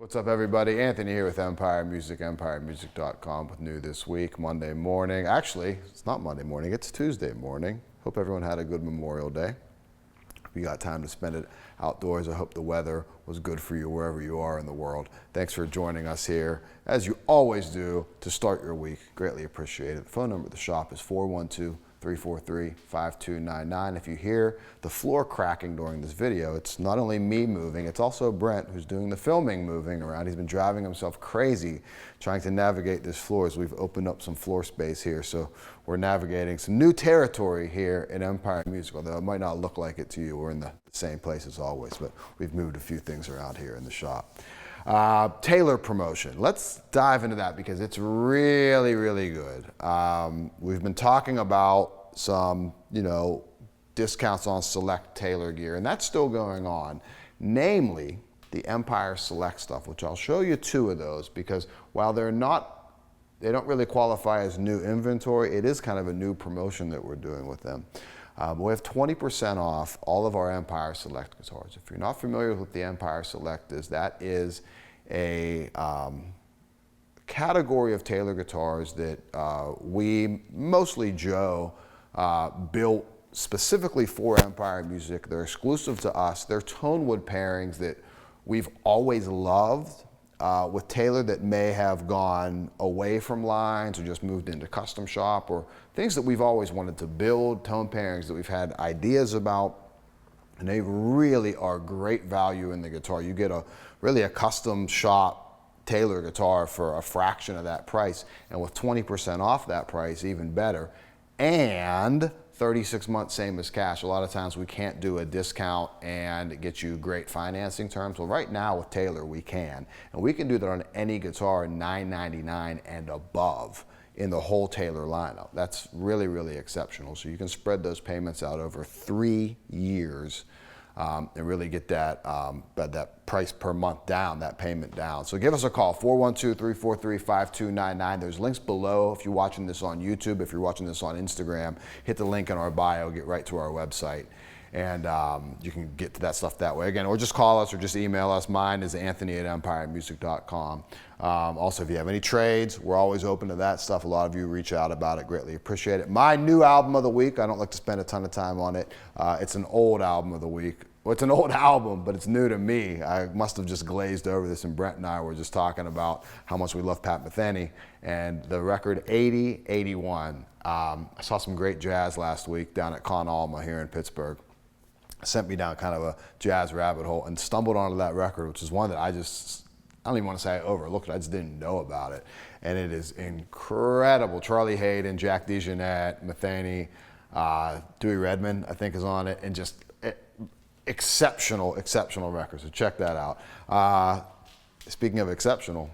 What's up, everybody? Anthony here with Empire Music, empiremusic.com with new this week, Monday morning. Actually, it's not Monday morning, it's Tuesday morning. Hope everyone had a good Memorial Day. If you got time to spend it outdoors, I hope the weather was good for you wherever you are in the world. Thanks for joining us here, as you always do, to start your week. Greatly appreciate it. The phone number of the shop is 412-343-5299. If you hear the floor cracking during this video, it's not only me moving, it's also Brent who's doing the filming moving around. He's been driving himself crazy trying to navigate this floor as we've opened up some floor space here. So we're navigating some new territory here in Empire Music, although it might not look like it to you. We're in the same place as always, but we've moved a few things around here in the shop. TELE promotion. Let's dive into that because it's really, really good. We've been talking about some, discounts on select TELE gear, and that's still going on, namely the Empire Select stuff, which I'll show you two of those because while they don't really qualify as new inventory, it is kind of a new promotion that we're doing with them. We have 20% off all of our Empire Select guitars. If you're not familiar with what the Empire Select is, that is a category of TELE guitars that we, mostly Joe, built specifically for Empire Music. They're exclusive to us. They're tone wood pairings that we've always loved with TELE that may have gone away from lines or just moved into custom shop or things that we've always wanted to build, tone pairings that we've had ideas about, and they really are great value in the guitar. You get really a custom shop TELE guitar for a fraction of that price, and with 20% off that price, even better, and 36 months same as cash. A lot of times we can't do a discount and get you great financing terms. Well, right now with TELE we can, and we can do that on any guitar $999 and above in the whole TELE lineup. That's really, really exceptional. So you can spread those payments out over 3 years and really get that price per month down, that payment down. So give us a call, 412-343-5299. There's links below if you're watching this on YouTube. If you're watching this on Instagram, hit the link in our bio, get right to our website. And you can get to that stuff that way. Again, or just call us or just email us. Mine is anthony@empiremusic.com. Also, if you have any trades, we're always open to that stuff. A lot of you reach out about it. Greatly appreciate it. My new album of the week, I don't like to spend a ton of time on it. It's an old album of the week. Well, it's an old album, but it's new to me. I must have just glazed over this, and Brent and I were just talking about how much we love Pat Metheny. And the record 80-81. I saw some great jazz last week down at Con Alma here in Pittsburgh. Sent me down kind of a jazz rabbit hole and stumbled onto that record, which is one that I don't even want to say I overlooked it, I just didn't know about it. And it is incredible. Charlie Hayden, Jack DeJohnette, Metheny, Dewey Redman, I think, is on it, and just exceptional, exceptional record. So check that out. Speaking of exceptional,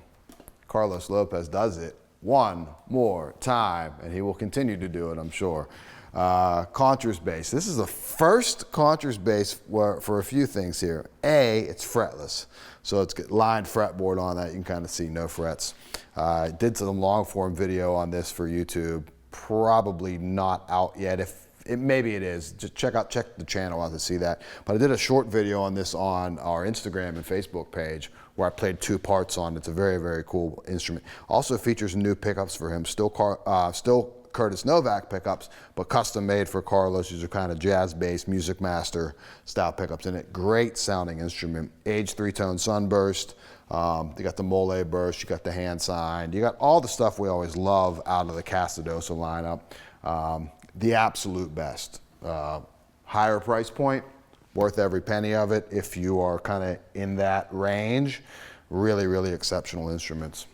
Carlos Lopez does it one more time, and he will continue to do it, I'm sure. CONCHERS bass. This is the first CONCHERS bass for a few things here. A, it's fretless. So it's got lined fretboard on that. You can kind of see no frets. I did some long form video on this for YouTube. Probably not out yet. Maybe it is. Just check the channel out to see that. But I did a short video on this on our Instagram and Facebook page where I played 2 parts on it. It's a very, very cool instrument. Also features new pickups for him. Still Curtis Novak pickups, but custom made for Carlos. These are kind of jazz bass, Music Master style pickups in it. Great sounding instrument. Age 3-tone Sunburst. You got the Mole burst. You got the hand signed. You got all the stuff we always love out of the CASTEDOSA lineup. The absolute best. Higher price point, worth every penny of it if you are kind of in that range. Really, really exceptional instruments.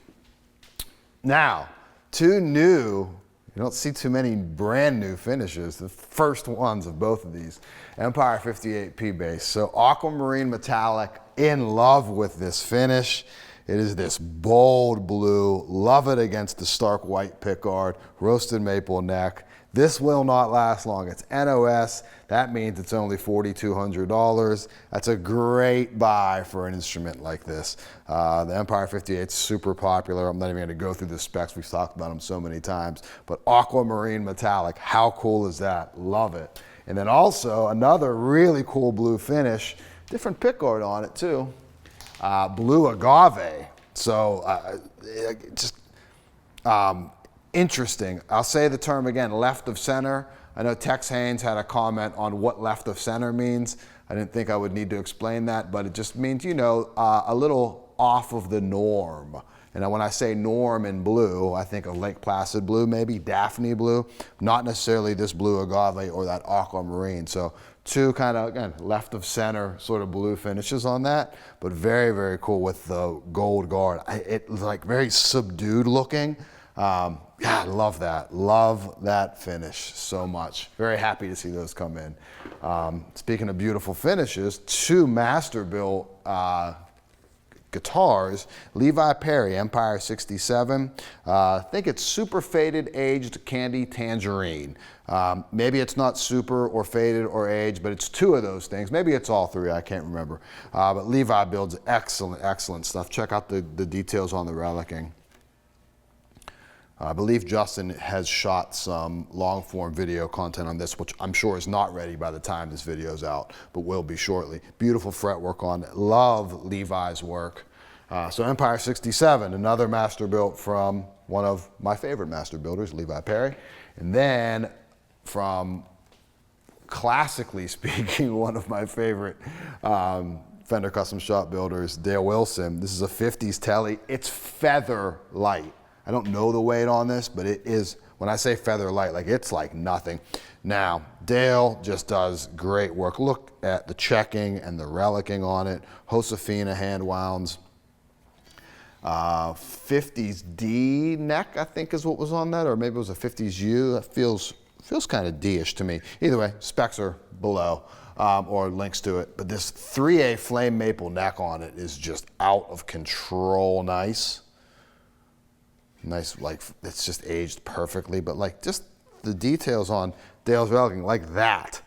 Now, 2 new. You don't see too many brand new finishes. The first ones of both of these. Empire 58P bass. So aquamarine metallic, in love with this finish. It is this bold blue. Love it against the stark white pickguard. Roasted maple neck. This will not last long. It's NOS. That means it's only $4,200. That's a great buy for an instrument like this. The Empire 58 is super popular. I'm not even going to go through the specs. We've talked about them so many times. But aquamarine metallic, how cool is that? Love it. And then also another really cool blue finish. Different pickguard on it too. blue agave. So just interesting. I'll say the term again, left of center. I know Tex Haynes had a comment on what left of center means. I didn't think I would need to explain that, but it just means, you know, a little off of the norm. And when I say norm in blue, I think of Lake Placid blue, maybe Daphne blue, not necessarily this blue agave or that aquamarine. So two kind of, again, left of center sort of blue finishes on that, but very, very cool with the gold guard. It's like very subdued looking. Yeah, I love that. Love that finish so much. Very happy to see those come in. Speaking of beautiful finishes, two Masterbuilt guitars, Levi Perry Empire 67. I think it's super faded aged candy tangerine. Maybe it's not super or faded or aged, but it's two of those things. Maybe it's all three, I can't remember. But Levi builds excellent, excellent stuff. Check out the details on the relicing. I believe Justin has shot some long form video content on this, which I'm sure is not ready by the time this video's out, but will be shortly. Beautiful fretwork on it. Love Levi's work. So Empire 67, another Masterbuilt from one of my favorite master builders, Levi Perry. And then from, classically speaking, one of my favorite Fender custom shop builders, Dale Wilson. This is a 50s Tele. It's feather light. I don't know the weight on this, but it is, when I say feather light, like it's like nothing. Now, Dale just does great work. Look at the checking and the relicing on it. Josefina hand wounds. 50s D neck, I think is what was on that, or maybe it was a 50s U. That feels kind of D-ish to me. Either way, specs are below, or links to it. But this 3A flame maple neck on it is just out of control nice. Nice, like it's just aged perfectly, but like just the details on Dale's relicing, like that,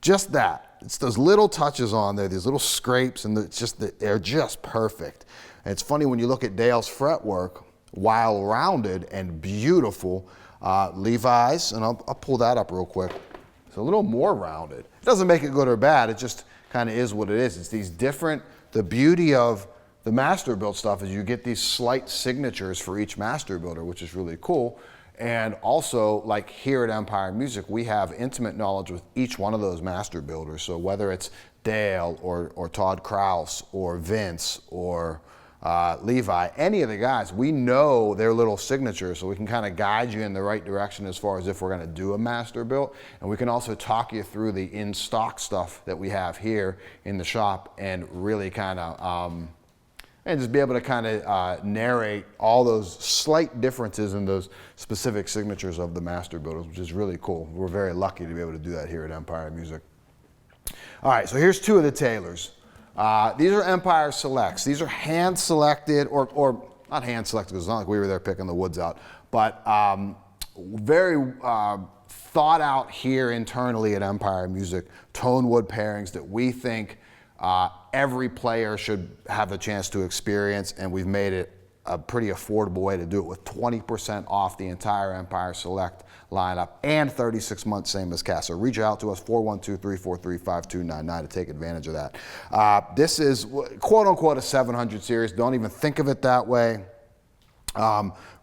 just that. It's those little touches on there, these little scrapes, and they're just perfect. And it's funny when you look at Dale's fretwork, while rounded and beautiful, Levi's, and I'll pull that up real quick. It's a little more rounded. It doesn't make it good or bad. It just kind of is what it is. It's these different, the beauty of the Masterbuilt stuff is you get these slight signatures for each Masterbuilder, which is really cool. And also, like here at Empire Music, we have intimate knowledge with each one of those Masterbuilders. So whether it's Dale or Todd Krause or Vince or Levi, any of the guys, we know their little signatures, so we can kind of guide you in the right direction as far as if we're going to do a Masterbuilt. And we can also talk you through the in-stock stuff that we have here in the shop and really kind of and just be able to kind of narrate all those slight differences in those specific signatures of the Masterbuilders, which is really cool. We're very lucky to be able to do that here at Empire Music. All right, so here's two of the Taylors. These are Empire Selects. These are hand-selected, or not hand-selected, because it's not like we were there picking the woods out, but very thought out here internally at Empire Music, tone wood pairings that we think every player should have a chance to experience, and we've made it a pretty affordable way to do it with 20% off the entire Empire Select lineup and 36 months, same as CASTEDOSA. So reach out to us, 412-343-5299 to take advantage of that. This is quote unquote a 700 series. Don't even think of it that way.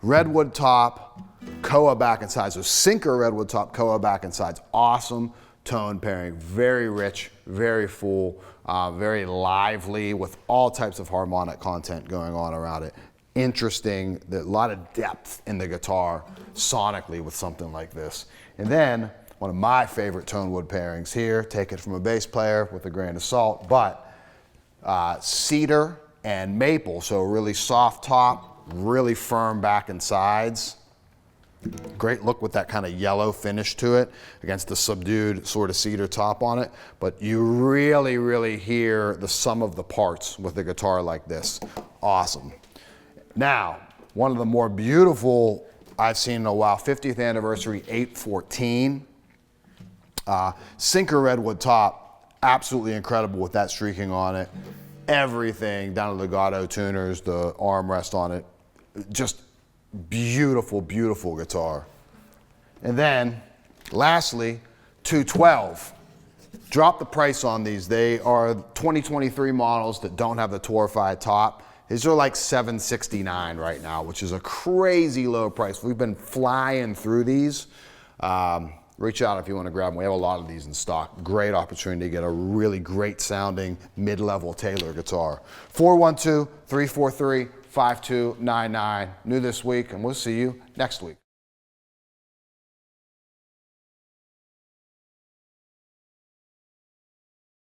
Redwood top, Koa back and sides. So sinker redwood top, Koa back and sides. Awesome tone pairing, very rich, very full, very lively with all types of harmonic content going on around it. Interesting, a lot of depth in the guitar sonically with something like this. And then one of my favorite tone wood pairings here, take it from a bass player with a grain of salt, but cedar and maple, so really soft top, really firm back and sides. Great look with that kind of yellow finish to it against the subdued sort of cedar top on it. But you really, really hear the sum of the parts with a guitar like this. Awesome. Now, one of the more beautiful I've seen in a while, 50th anniversary 814. Sinker redwood top, absolutely incredible with that streaking on it. Everything down to the legato tuners, the armrest on it. Just beautiful, beautiful guitar. And then, lastly, 212. drop the price on these. They are 2023 models that don't have the torrefied top. These are like $769 right now, which is a crazy low price. We've been flying through these. Reach out if you want to grab them. We have a lot of these in stock. Great opportunity to get a really great sounding mid-level Taylor guitar. 412-343-5299. New this week, and we'll see you next week.